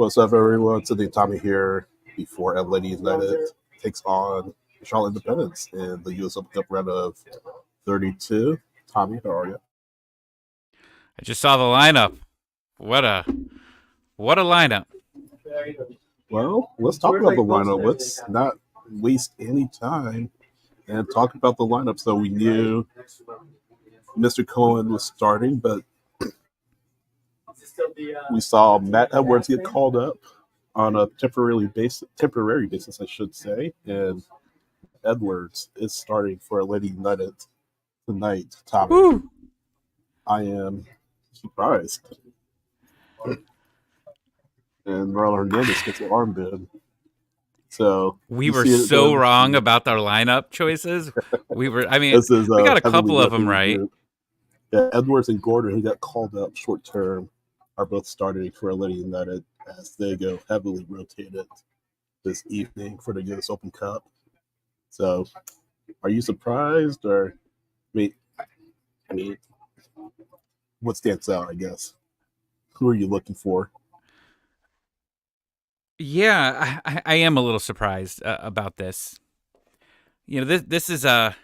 What's up, everyone? Today, Tommy here before Atlanta United takes on Charlotte Independence in the U.S. Open Cup round of 32. Tommy, how are you? I just saw the lineup. What a lineup. Well, let's talk about the lineup. Let's not waste any time and talk about the lineup. So we knew Mr. Cohen was starting, but we saw Matt Edwards get called up on a temporary basis, I should say, and Edwards is starting for Atlanta United tonight. Tommy, Woo. I am surprised. And Marlon Hernandez gets an armband. So We you were see it so then. wrong about our lineup choices. I mean, This is we got a heavily couple of them rotated right. group. Yeah, Edwards and Gordon, who got called up short term, are both starting for Atlanta United as they go heavily rotated this evening for the U.S. Open Cup. So, are you surprised, or I mean, what stands out? I guess who are you looking for? Yeah, I am a little surprised about this. This is a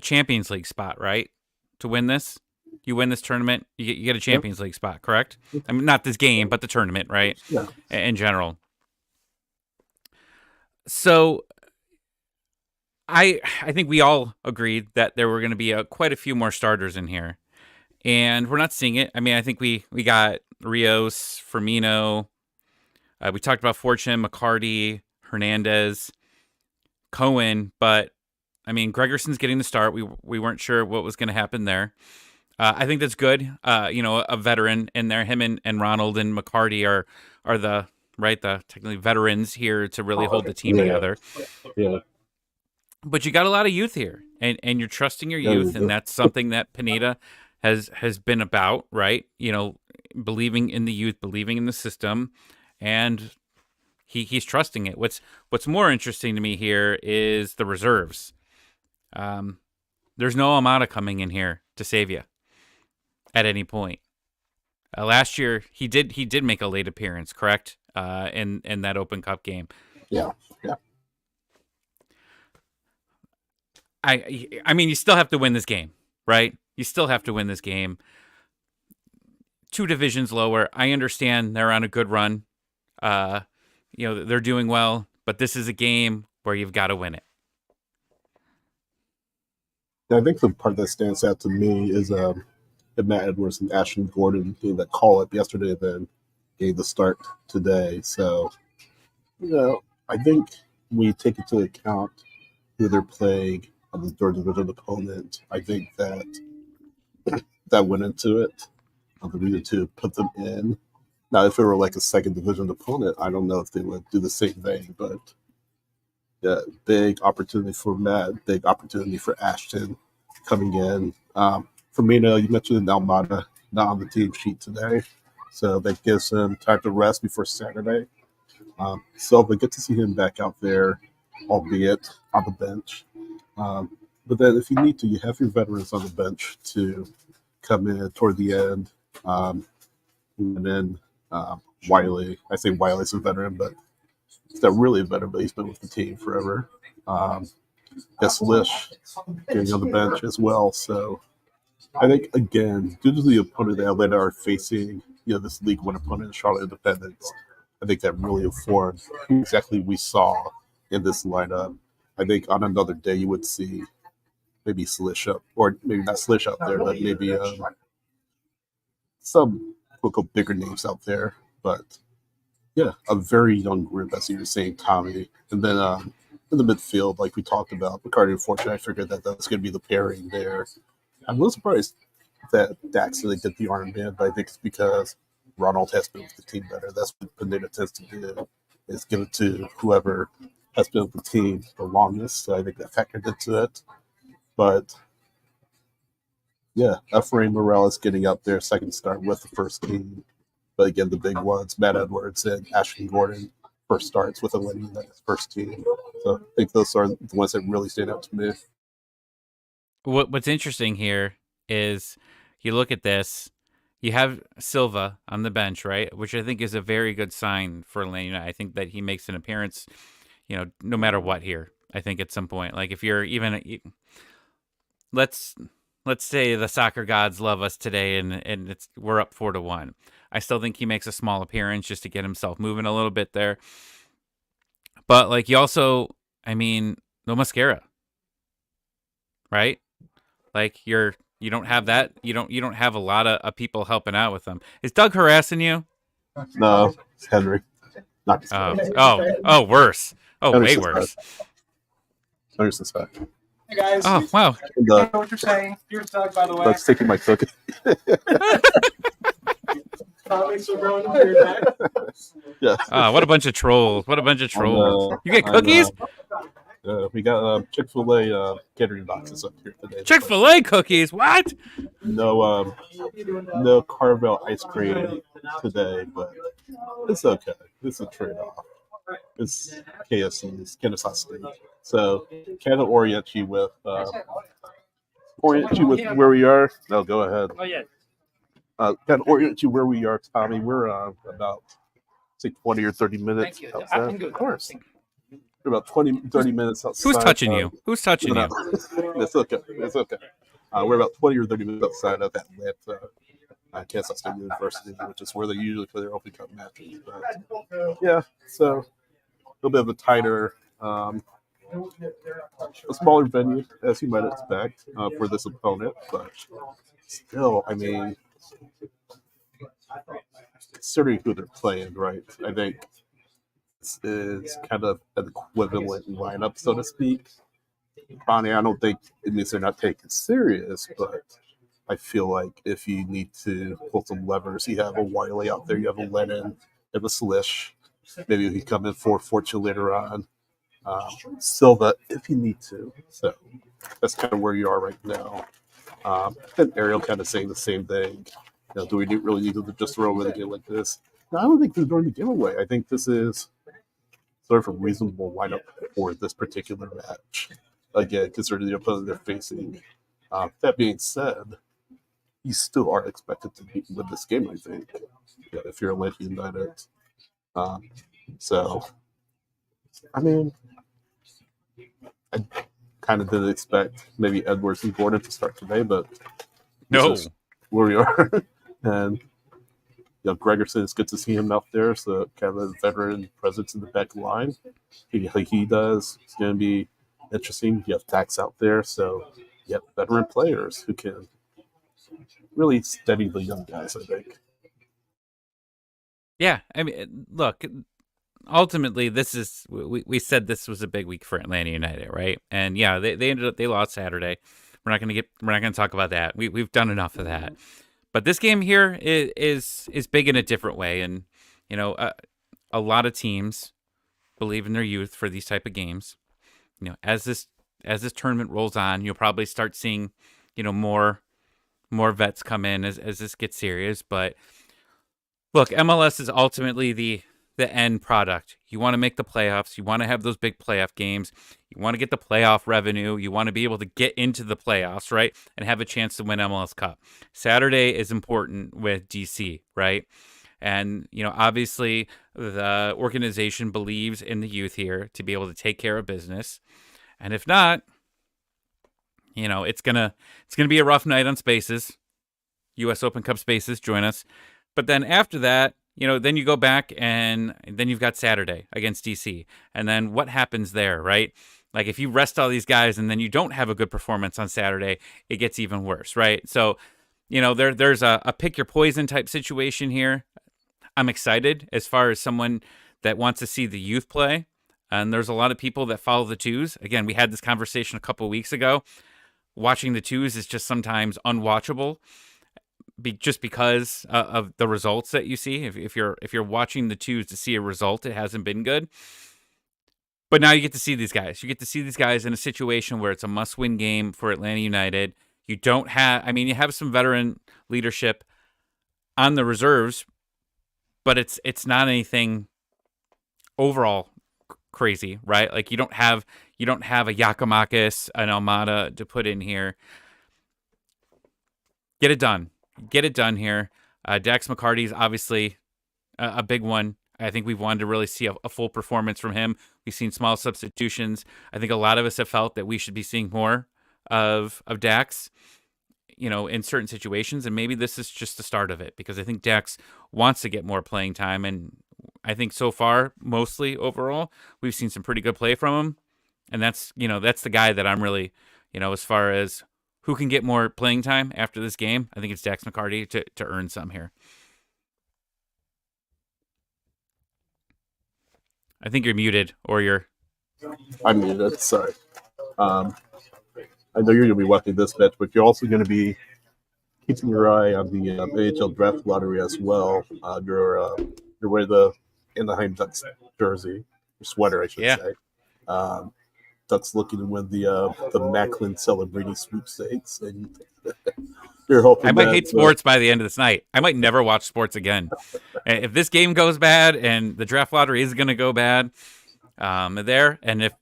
Champions League spot, right? To win this, you win this tournament, you get a Yep. Champions League spot, correct? I mean, not this game, but the tournament, right? Yeah. In general. So I think we all agreed that there were going to be quite a few more starters in here, and we're not seeing it. I mean, I think we got Rios, Firmino. We talked about Fortune, McCarty, Hernandez, Cohen, but I mean, Gregerson's getting the start. We weren't sure what was going to happen there. I think that's good. A veteran in there. Him and Ronald and McCarty are the technically veterans here to really hold the team Yeah. together. Yeah. But you got a lot of youth here, and you're trusting your Yeah, we youth, and do. that's something that Pineda has been about, right? Believing in the youth, believing in the system, and he's trusting it. What's more interesting to me here is the reserves. There's no Almada coming in here to save you at any point. Last year he did make a late appearance, correct? In that Open Cup game. Yeah. Yeah. I mean, you still have to win this game, right? You still have to win this game. 2 divisions lower. I understand they're on a good run. They're doing well, but this is a game where you've got to win it. I think the part that stands out to me is that Matt Edwards and Ashton Gordon gave that call up yesterday, then gave the start today. So, I think we take into account who they're playing on the third division opponent. I think that went into it. The reason to put them in. Now, if it were like a second division opponent, I don't know if they would do the same thing, but yeah, big opportunity for Matt, big opportunity for Ashton coming in. Firmino, you mentioned Almada not on the team sheet today, so that gives him time to rest before Saturday. So we get to see him back out there, albeit on the bench. But then if you need to, you have your veterans on the bench to come in toward the end. And then Wiley, I say Wiley's a veteran, but he's not really a veteran, but he's been with the team forever. Yes, Lish getting on the bench as well. So I think, again, due to the opponent that Atlanta are facing, this League One opponent, Charlotte Independence, I think that really informed who exactly we saw in this lineup. I think on another day you would see maybe Slish up, or maybe not Slish out there, but maybe some quote bigger names out there. But yeah, a very young group, as you were saying, Tommy. And then in the midfield, like we talked about, McCarty and Fortune, I figured that was going to be the pairing there. I'm a little surprised that Dax didn't get the armband, but I think it's because Ronald has been with the team better. That's what Pineda tends to do, is give it to whoever has been with the team the longest. So I think that factored into it. But yeah, Efrain Morales getting up there, second start with the first team. But again, the big ones, Matt Edwards and Ashton Gordon, first starts with Atlanta United's first team. So I think those are the ones that really stand out to me. What's interesting here is you look at this, You have Silva on the bench, right? Which I think is a very good sign for Atlanta United. I think that he makes an appearance, no matter what here. I think at some point, like if you're even let's let's say the soccer gods love us today and we're up 4-1. I still think he makes a small appearance just to get himself moving a little bit there. But like you also, I mean, no Mascara, right? Like you don't have that. You don't have a lot of people helping out with them. Is Doug harassing you? No, it's Henry. Not just Worse. Oh, way Henderson's back. worse. Henderson's back. Hey guys, Oh, wow. And, I know what you're saying. Here's Doug, by the way. Doug's taking my cookie. Comics are growing a beard back. Yeah. What a bunch of trolls. What a bunch of trolls. You get cookies? We got Chick-fil-A catering boxes up here today. Chick-fil-A cookies? What? No Carvel ice cream today, but it's okay. It's a trade-off. It's KFC, it's Kennesaw State. So kind of orient you with where we are. No, go ahead. Oh yeah. Kind of orient you where we are, Tommy. We're about say 20 or 30 minutes outside. Of course. We're about 30 minutes outside. Who's touching you? Who's touching you? It's okay. It's okay. We're about 20 or 30 minutes outside of Atlanta, Kennesaw State University, which is where they usually play their Open Cup matches. But, yeah, so a little bit of a tighter, a smaller venue, as you might expect, for this opponent. But still, I mean, considering who they're playing, right? I think this is kind of an equivalent lineup, so to speak. Bonnie, I don't think it means they're not taken serious, but I feel like if you need to pull some levers, you have a Wiley out there, you have a Lennon, you have a Slish. Maybe he come in for Fortune later on. Silva, if you need to. So that's kind of where you are right now. And Ariel kind of saying the same thing. Do we really need to just throw away the game like this? No, I don't think they're throwing the game away. I think this is sort of a reasonable lineup for this particular match. Again, considering the opponent they're facing. That being said, you still are expected to win this game, I think, if you're Atlanta United. So, I mean, I kind of didn't expect maybe Edwards and Gordon to start today, but No. where we are. And Gregerson, it's good to see him out there. So kind of a veteran presence in the back line. He does. It's going to be interesting. You have Tax out there, so you have veteran players who can really steady the young guys, I think. Yeah, I mean, look, ultimately, this is we said this was a big week for Atlanta United, right? And yeah, they ended up they lost Saturday. We're not gonna talk about that. We've done enough of that. But this game here is big in a different way, and a lot of teams believe in their youth for these type of games. As this tournament rolls on, you'll probably start seeing more vets come in as this gets serious. But look, MLS is ultimately the end product. You want to make the playoffs. You want to have those big playoff games. You want to get the playoff revenue. You want to be able to get into the playoffs, right? And have a chance to win MLS Cup. Saturday is important with DC, right? And, obviously the organization believes in the youth here to be able to take care of business. And if not, it's gonna be a rough night on Spaces. US Open Cup Spaces, join us. But then after that, then you go back and then you've got Saturday against DC. And then what happens there, right? Like if you rest all these guys and then you don't have a good performance on Saturday, it gets even worse, right? So, there's a pick your poison type situation here. I'm excited as far as someone that wants to see the youth play. And there's a lot of people that follow the twos. Again, we had this conversation a couple of weeks ago. Watching the twos is just sometimes unwatchable. Just because of the results that you see. If you're watching the twos to see a result, it hasn't been good. But now you get to see these guys. You get to see these guys in a situation where it's a must-win game for Atlanta United. You don't have, you have some veteran leadership on the reserves, but it's not anything overall crazy, right? Like you don't have a Yakimakis, an Almada to put in here. Get it done here. Dax McCarty's obviously a big one. I think we've wanted to really see a full performance from him. We've seen small substitutions. I think a lot of us have felt that we should be seeing more of Dax, in certain situations, and maybe this is just the start of it, because I think Dax wants to get more playing time, and I think so far, mostly overall, we've seen some pretty good play from him, and that's the guy that I'm really, as far as who can get more playing time after this game, I think it's Dax McCarty to earn some here. I think you're muted, or you're. I'm muted. Sorry. I know you're going to be watching this match, but you're also going to be keeping your eye on the AHL draft lottery as well. You're wearing the Anaheim Ducks jersey, or sweater, I should say. Ducks looking to win the Macklin Celebrity sweepstakes, and you're hoping. I might hate sports by the end of this night. I might never watch sports again. If this game goes bad and the draft lottery is going to go bad, and if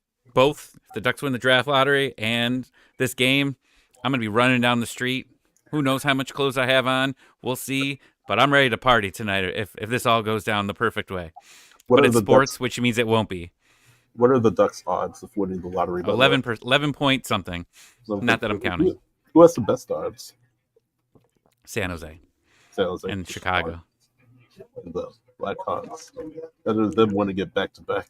the Ducks win the draft lottery and this game, I'm going to be running down the street. Who knows how much clothes I have on? We'll see. But I'm ready to party tonight if this all goes down the perfect way. But it's sports, which means it won't be. What are the Ducks' odds of winning the lottery? 11 point something. Not that I'm counting. Who has the best odds? San Jose. And Chicago. And the Blackhawks. Better than them want to get back-to-back.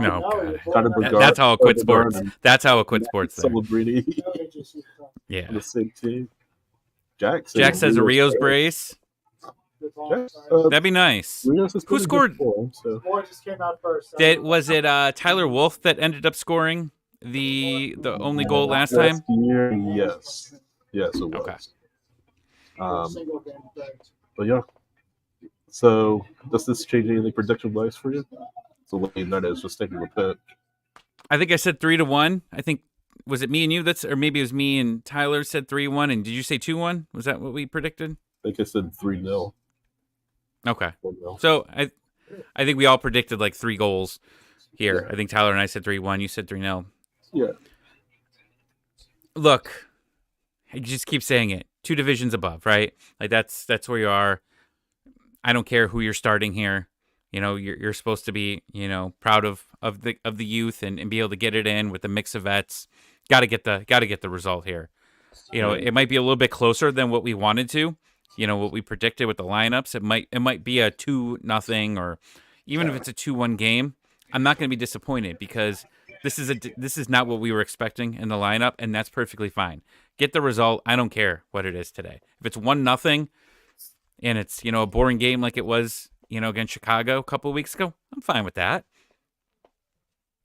No, God. That's how I quit sports. That's how I quit sports. Celebrity. Yeah. On the same team. Jack says a Rio's brace. That'd be nice. Who scored? Just came out first. Was it Tyler Wolf that ended up scoring the only goal last time? Yes, it was. Okay. But yeah. So does this change anything prediction-wise for you? So late night is just taking a pit. I think I said 3-1. I think was it me and you or maybe it was me and Tyler said 3-1. And did you say 2-1? Was that what we predicted? I think I said 3-0. Okay. 4-0. So I think we all predicted like 3 goals here. Yeah. I think Tyler and I said 3-1. You said 3-0. Yeah. Look, I just keep saying it. 2 divisions above, right? Like that's where you are. I don't care who you're starting here. You're supposed to be, proud of the youth and be able to get it in with a mix of vets. Got to get the result here. It might be a little bit closer than what we wanted to. What we predicted with the lineups. It might be a 2-0, or even if it's a 2-1 game. I'm not going to be disappointed, because this is not what we were expecting in the lineup, and that's perfectly fine. Get the result. I don't care what it is today. If it's 1-0 and it's a boring game like it was against Chicago a couple of weeks ago, I'm fine with that.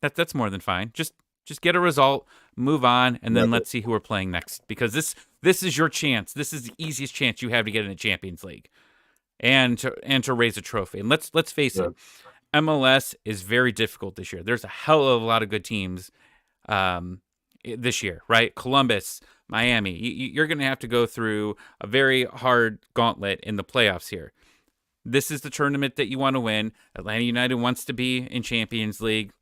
That's more than fine. Just get a result, move on, and then let's see who we're playing next. Because this is your chance. This is the easiest chance you have to get in the Champions League, and to raise a trophy. And let's face it, MLS is very difficult this year. There's a hell of a lot of good teams this year, right? Columbus, Miami. You're going to have to go through a very hard gauntlet in the playoffs here. This is the tournament that you want to win. Atlanta United wants to be in Champions League.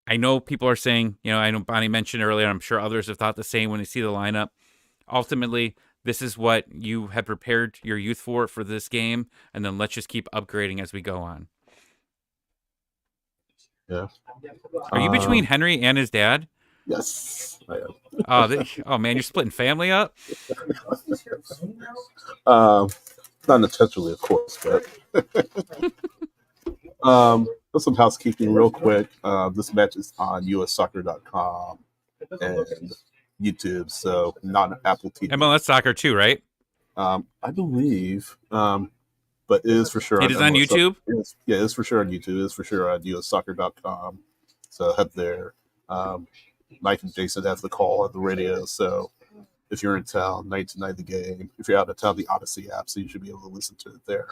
I know people are saying, I know Bonnie mentioned earlier, I'm sure others have thought the same when they see the lineup. Ultimately, this is what you have prepared your youth for this game, and then let's just keep upgrading as we go on. Yeah. Are you between Henry and his dad? Yes, I am. Oh man, you're splitting family up? Not intentionally, of course, but just some housekeeping real quick. This match is on ussoccer.com and YouTube, so not Apple TV. MLS Soccer too, right? I believe, but it is for sure. It is on YouTube? It is for sure on YouTube. It is for sure on ussoccer.com. So head there. Mike and Jason have the call on the radio, so if you're in town, night to night the game. If you're out of town, the Odyssey app, so you should be able to listen to it there.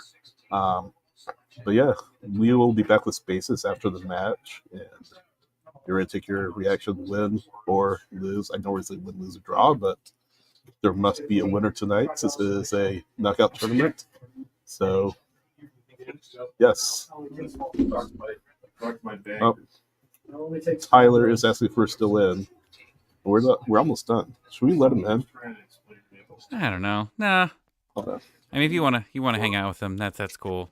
But yeah, we will be back with Spaces after the match, and you're going to take your reaction, win or lose. I know we're saying win, lose, or draw, but there must be a winner tonight since it is a knockout tournament. So, yes. Tyler is asking if we're still in. We're almost done. Should we let him in? I don't know. Nah. Okay. I mean, if you wanna hang out with them, that's cool.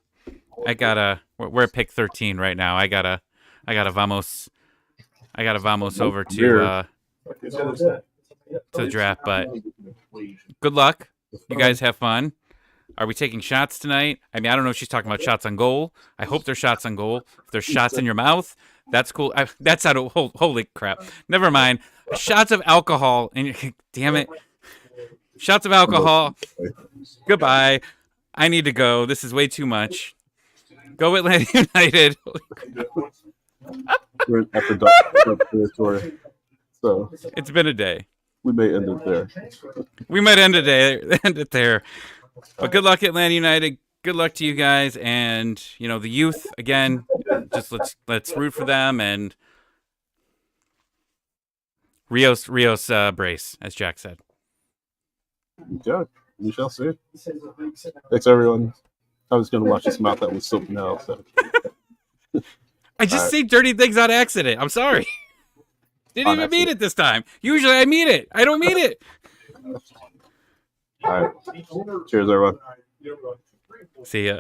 We're at pick 13 right now. I gotta vamos over to the draft. But good luck. You guys have fun. Are we taking shots tonight? I mean, I don't know if she's talking about shots on goal. I hope there's shots on goal. If there's shots in your mouth, that's cool. That's out of holy crap. Never mind. Shots of alcohol and damn it. Shots of alcohol. Goodbye. I need to go. This is way too much. Go Atlanta United. We're at the dark territory, so It's been a day. we may end it there. We might end it there. But good luck, Atlanta United. Good luck to you guys, and the youth again. Just let's root for them and Rios brace, as Jack said. Okay, we shall see. Thanks, everyone. I was going to watch his mouth that was soaked now. So. I just say dirty things on accident. I'm sorry. Didn't even mean it this time. Usually I mean it. I don't mean it. All right. Cheers, everyone. See ya.